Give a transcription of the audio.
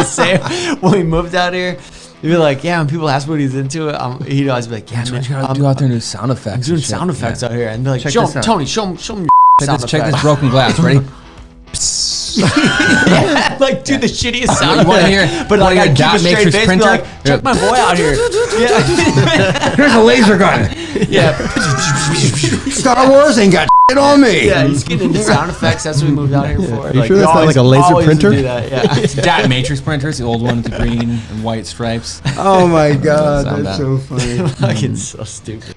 say when we moved out here. He'd be like, yeah, when people ask what he's into, he'd always be like, yeah, That's man, what you gotta do out there and do sound effects. I'm doing and shit. sound effects out here. And be like, Check show this him, out. Tony, show him your Check this sound broken effects. glass. Ready? Yeah, like, dude, the shittiest sound You wanna effect. hear- But like, wanna I hear keep a dot straight matrix face, printer? be like, check my boy out here. Yeah. Here's a laser gun. Yeah. Star Wars ain't got shit on me. Yeah, he's getting into sound effects. That's what we moved out here for. you sure that's not always- like a laser always printer? do that, yeah. Dot matrix printers, the old one with the green and white stripes. Oh my God, Sound that's that. so funny. Fucking so stupid.